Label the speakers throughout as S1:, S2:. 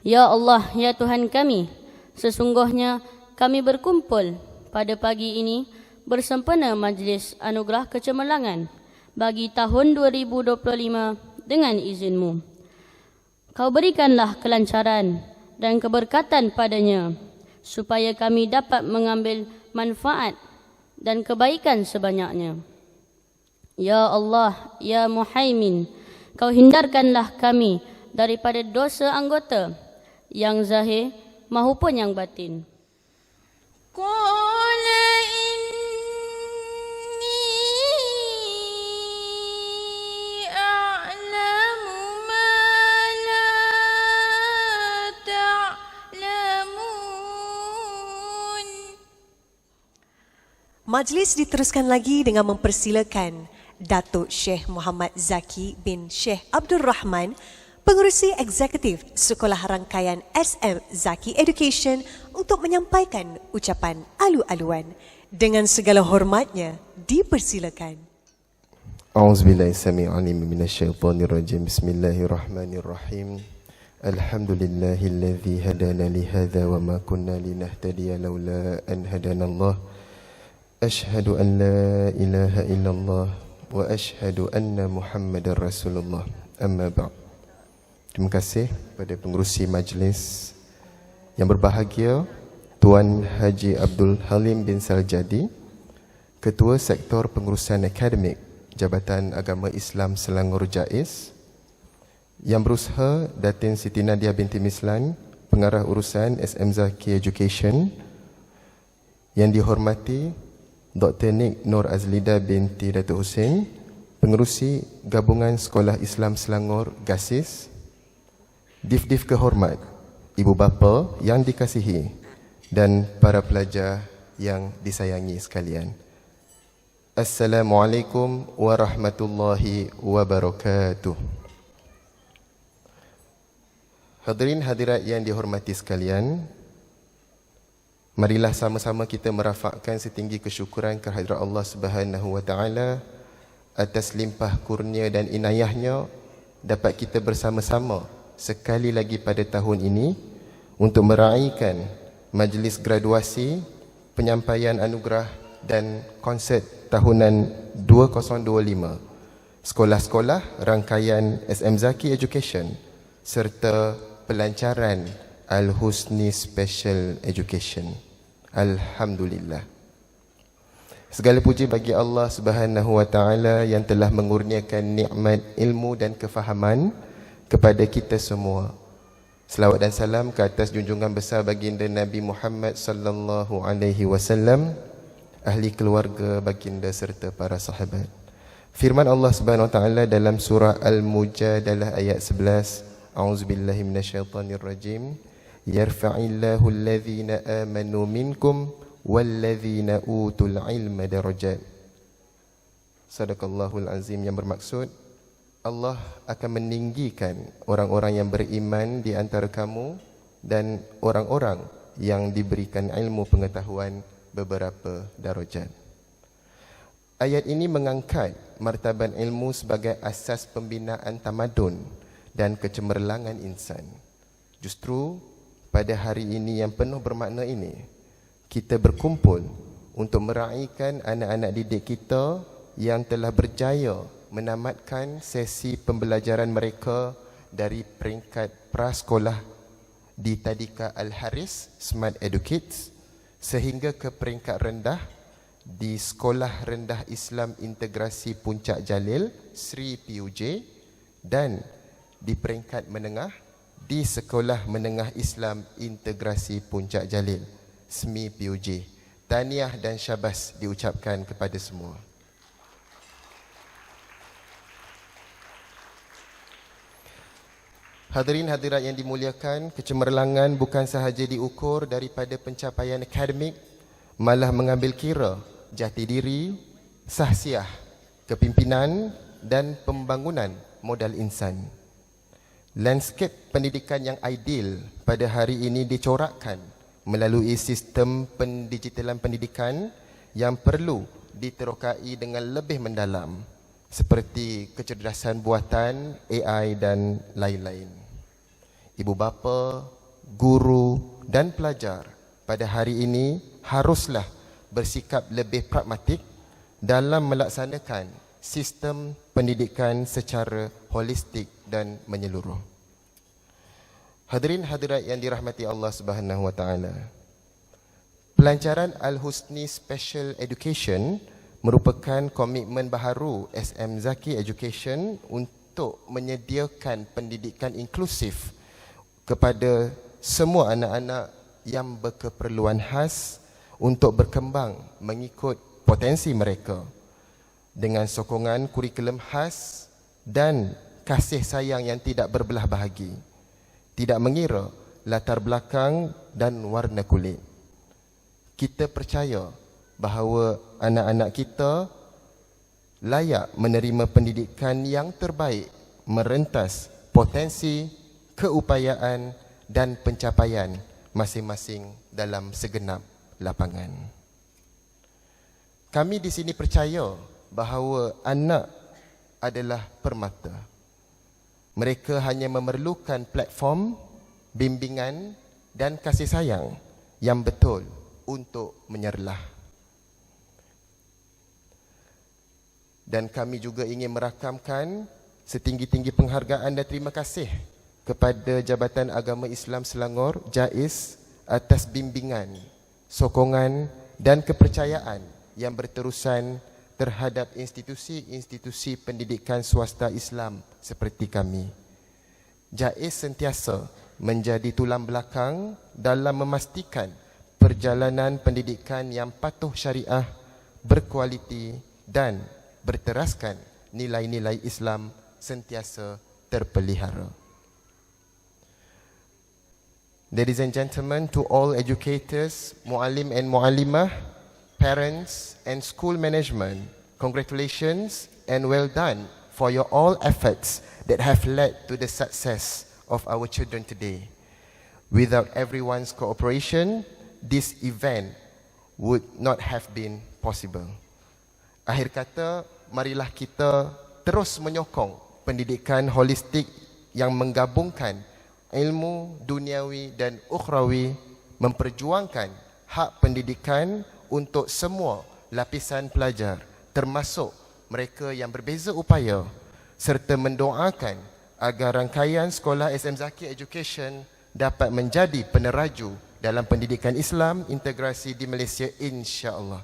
S1: Ya Allah, ya Tuhan kami, sesungguhnya kami berkumpul pada pagi ini bersempena majlis anugerah kecemerlangan bagi tahun 2025 dengan izin-Mu. Kau berikanlah kelancaran dan keberkatan padanya, supaya kami dapat mengambil manfaat dan kebaikan sebanyaknya. Ya Allah, ya Muhaimin, Kau hindarkanlah kami daripada dosa anggota yang zahir maupun yang batin.
S2: Qala inni a'lamu ma la ta'lamun.
S3: Majlis diteruskan lagi dengan mempersilakan Datuk Syekh Muhammad Zaki bin Syekh Abdul Rahman, Pengerusi Eksekutif Sekolah Rangkaian SM Zaki Education, untuk menyampaikan ucapan alu-aluan. Dengan segala hormatnya, dipersilakan.
S4: A'udzubillahi samii'il 'aliim minasyaitonir rajim. Bismillahirrahmanirrahim. Alhamdulillahilladzi hadana li hadza wa ma kunna linahtadiya laula an hadanallah. Asyhadu an la ilaha illallah wa asyhadu anna Muhammadar Rasulullah. Amma ba'd. Terima kasih kepada pengerusi majlis yang berbahagia, Tuan Haji Abdul Halim bin Saljadi, Ketua Sektor Pengurusan Akademik Jabatan Agama Islam Selangor JAIS, yang berusaha Datin Siti Nadia binti Mislan, Pengarah Urusan SM Zaki Education, yang dihormati Dr. Nik Nur Azlida binti Datuk Hussein, Pengerusi Gabungan Sekolah Islam Selangor GASIS, Dif-Dif kehormat, ibu bapa yang dikasihi, dan para pelajar yang disayangi sekalian. Assalamualaikum warahmatullahi wabarakatuh. Hadirin hadirat yang dihormati sekalian, marilah sama-sama kita merafakkan setinggi kesyukuran kehadirat Allah Subhanahu wa taala atas limpah kurnia dan inayahnya dapat kita bersama-sama sekali lagi pada tahun ini untuk meraihkan majlis graduasi, penyampaian anugerah dan konsert tahunan 2025 sekolah-sekolah rangkaian SM Zaki Education serta pelancaran Al-Husni Special Education. Alhamdulillah. Segala puji bagi Allah Subhanahu wa taala yang telah mengurniakan nikmat ilmu dan kefahaman kepada kita semua. Selawat dan salam ke atas junjungan besar baginda Nabi Muhammad sallallahu alaihi wasallam, ahli keluarga baginda serta para sahabat. Firman Allah Subhanahu wa taala dalam surah Al-Mujadalah ayat 11, A'udzubillahi minasyaitonir rajim. Yarfa'illahu alladhina amanu minkum walladhina utul ilma darajat. Sadaqallahul azim, yang bermaksud Allah akan meninggikan orang-orang yang beriman di antara kamu dan orang-orang yang diberikan ilmu pengetahuan beberapa darajat. Ayat ini mengangkat martabat ilmu sebagai asas pembinaan tamadun dan kecemerlangan insan. Justru pada hari ini yang penuh bermakna ini, kita berkumpul untuk meraihkan anak-anak didik kita yang telah berjaya menamatkan sesi pembelajaran mereka dari peringkat prasekolah di Tadika Al-Haris Smart Educates sehingga ke peringkat rendah di Sekolah Rendah Islam Integrasi Puncak Jalil Sri PUJ dan di peringkat menengah di Sekolah Menengah Islam Integrasi Puncak Jalil SMI PUJ. Tahniah dan syabas diucapkan kepada semua. Hadirin hadirat yang dimuliakan, kecemerlangan bukan sahaja diukur daripada pencapaian akademik, malah mengambil kira jati diri, sahsiah, kepimpinan dan pembangunan modal insan. Lanskap pendidikan yang ideal pada hari ini dicorakkan melalui sistem pendigitalan pendidikan yang perlu diterokai dengan lebih mendalam seperti kecerdasan buatan, AI dan lain-lain. Ibu bapa, guru dan pelajar pada hari ini haruslah bersikap lebih pragmatik dalam melaksanakan sistem pendidikan secara holistik dan menyeluruh. Hadirin hadirat yang dirahmati Allah Subhanahu wa taala. Pelancaran Al-Husni Special Education merupakan komitmen baharu SM Zaki Education untuk menyediakan pendidikan inklusif kepada semua anak-anak yang berkeperluan khas untuk berkembang mengikut potensi mereka dengan sokongan kurikulum khas dan kasih sayang yang tidak berbelah bahagi, tidak mengira latar belakang dan warna kulit. Kita percaya bahawa anak-anak kita layak menerima pendidikan yang terbaik merentas potensi, keupayaan dan pencapaian masing-masing dalam segenap lapangan. Kami di sini percaya bahawa anak adalah permata. Mereka hanya memerlukan platform, bimbingan dan kasih sayang yang betul untuk menyerlah. Dan kami juga ingin merakamkan setinggi-tinggi penghargaan dan terima kasih kepada Jabatan Agama Islam Selangor, JAIS, atas bimbingan, sokongan dan kepercayaan yang berterusan terhadap institusi-institusi pendidikan swasta Islam seperti kami. JAIS sentiasa menjadi tulang belakang dalam memastikan perjalanan pendidikan yang patuh syariah, berkualiti dan berteraskan nilai-nilai Islam sentiasa terpelihara. Ladies and gentlemen, to all educators, muallim and muallimah, parents and school management, congratulations and well done for your all efforts that have led to the success of our children today. Without everyone's cooperation, this event would not have been possible. Akhir kata, marilah kita terus menyokong pendidikan holistik yang menggabungkan ilmu duniawi dan ukhrawi, memperjuangkan hak pendidikan untuk semua lapisan pelajar, termasuk mereka yang berbeza upaya, serta mendoakan agar rangkaian sekolah SM Zaki Education dapat menjadi peneraju dalam pendidikan Islam integrasi di Malaysia, insya-Allah.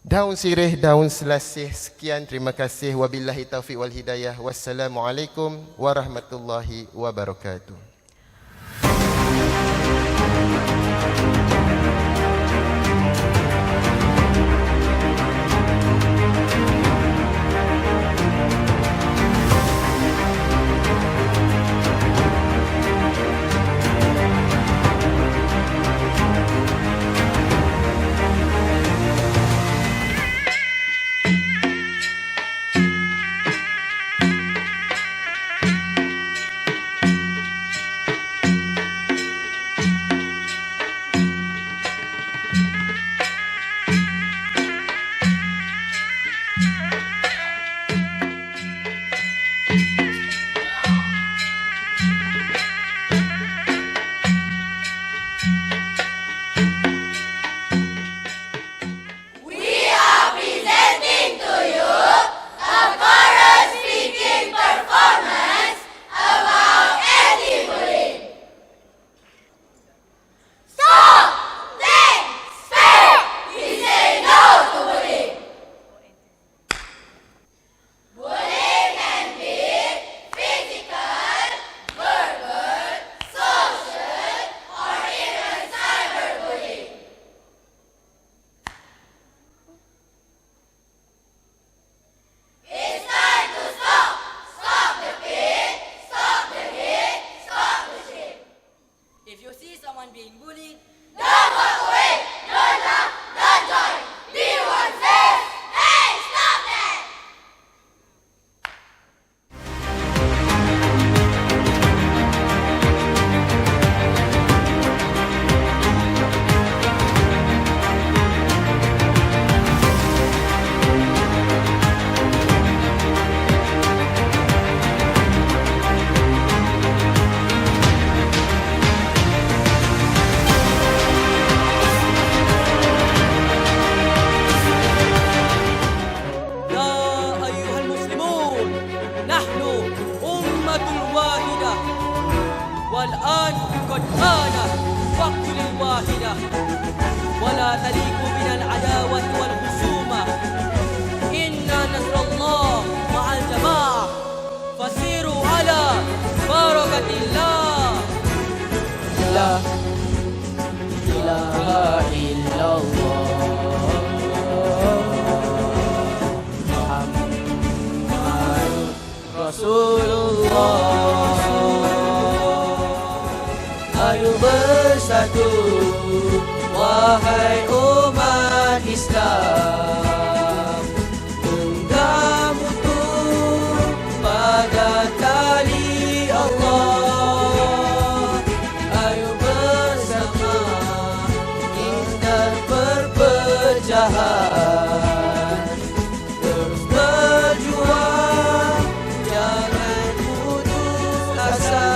S4: Daun sirih, daun selasih. Sekian, terima kasih. Wabillahi taufiq wal hidayah. Wassalamualaikum warahmatullahi wabarakatuh.
S5: والآن قد آن وقت للواحدة ولا تليق بنا العداوة والخصومة إن نصر الله مع الجماعة فسيروا على بركة الله. لا إله إلا الله محمد رسول الله. Ayo bersatu wahai umat Islam, genggam utuh pada tali Allah. Ayo bersama hindar perpecahan, terus berjuang jangan putus asa.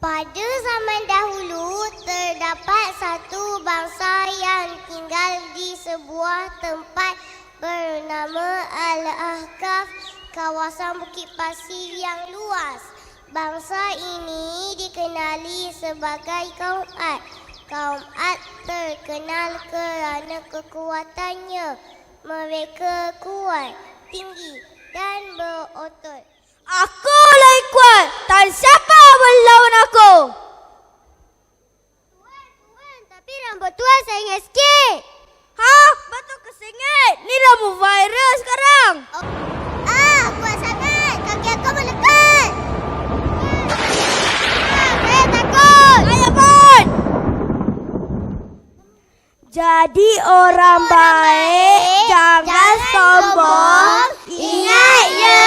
S6: Pada zaman dahulu, terdapat satu bangsa yang tinggal di sebuah tempat bernama Al-Ahqaf, kawasan bukit pasir yang luas. Bangsa ini dikenali sebagai kaum Ad. Kaum Ad terkenal kerana kekuatannya. Mereka kuat, tinggi dan berotot.
S2: Aku lebih kuat. Tak siapa melawan aku.
S6: Tuan, tapi rambut tuan sengit sikit.
S2: Ha? Betul ke sengit? Ni rambut viral sekarang.
S6: Kuat sangat. Kaki aku melekat. Saya takut.
S2: Saya pun. Jadi orang baik, jangan sombong.
S6: Ingat ya.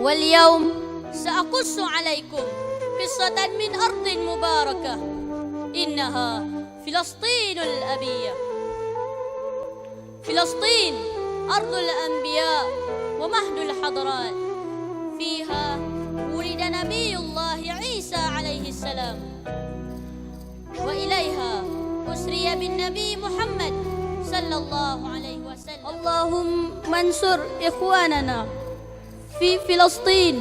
S1: واليوم سأقص عليكم قصة من أرض مباركة إنها فلسطين الأبية. فلسطين أرض الأنبياء ومهد الحضارات. فيها ولد نبي الله عيسى عليه السلام، وإليها أسري بالنبي محمد صلى الله عليه وسلم. اللهم انصر إخواننا في فلسطين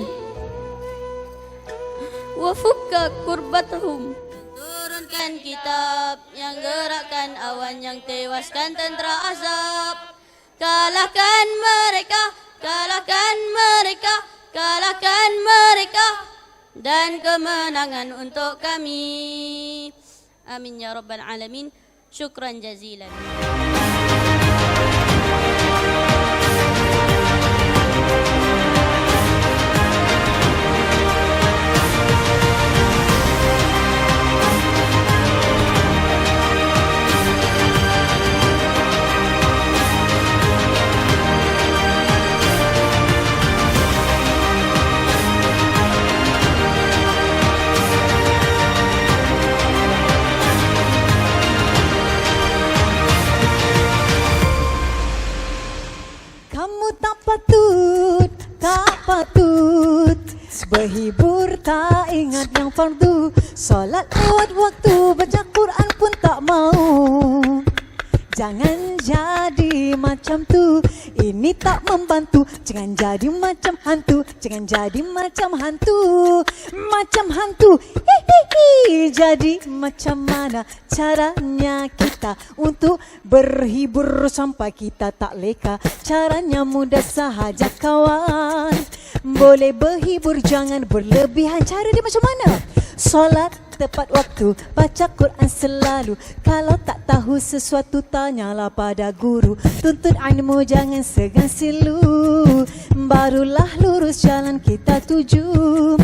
S1: وفك كربتهم. Turunkan kitab yang gerakkan awan, yang tewaskan tentera azab. Kalahkan mereka, kalahkan mereka, kalahkan mereka, dan kemenangan untuk kami. Amin ya rabbal alamin. Syukran jazilan.
S3: tak patut berhibur, tak ingat yang fardu. Solat lewat waktu, baca Quran pun tak mau.
S7: Jangan jadi macam tu, ini tak membantu. Jangan jadi macam hantu, jangan jadi macam hantu. Macam hantu, hihihi. Jadi macam mana caranya kita untuk berhibur sampai kita tak leka? Caranya mudah sahaja kawan. Boleh berhibur, jangan berlebihan. Cara dia macam mana? Solat tepat waktu, baca Quran selalu. Kalau tak tahu sesuatu, tanyalah pada guru. Tuntut ilmu, jangan segan silu. Barulah lurus jalan kita tuju.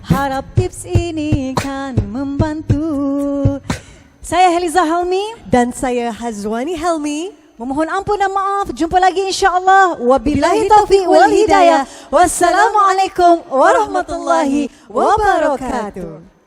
S7: Harap tips ini kan membantu. Saya Heliza Helmi
S3: Dan saya Hazwani Helmi.
S7: memohon ampun dan maaf. Jumpa lagi insya-Allah. Wabillahi taufiq wal hidayah. Wassalamualaikum warahmatullahi wabarakatuh.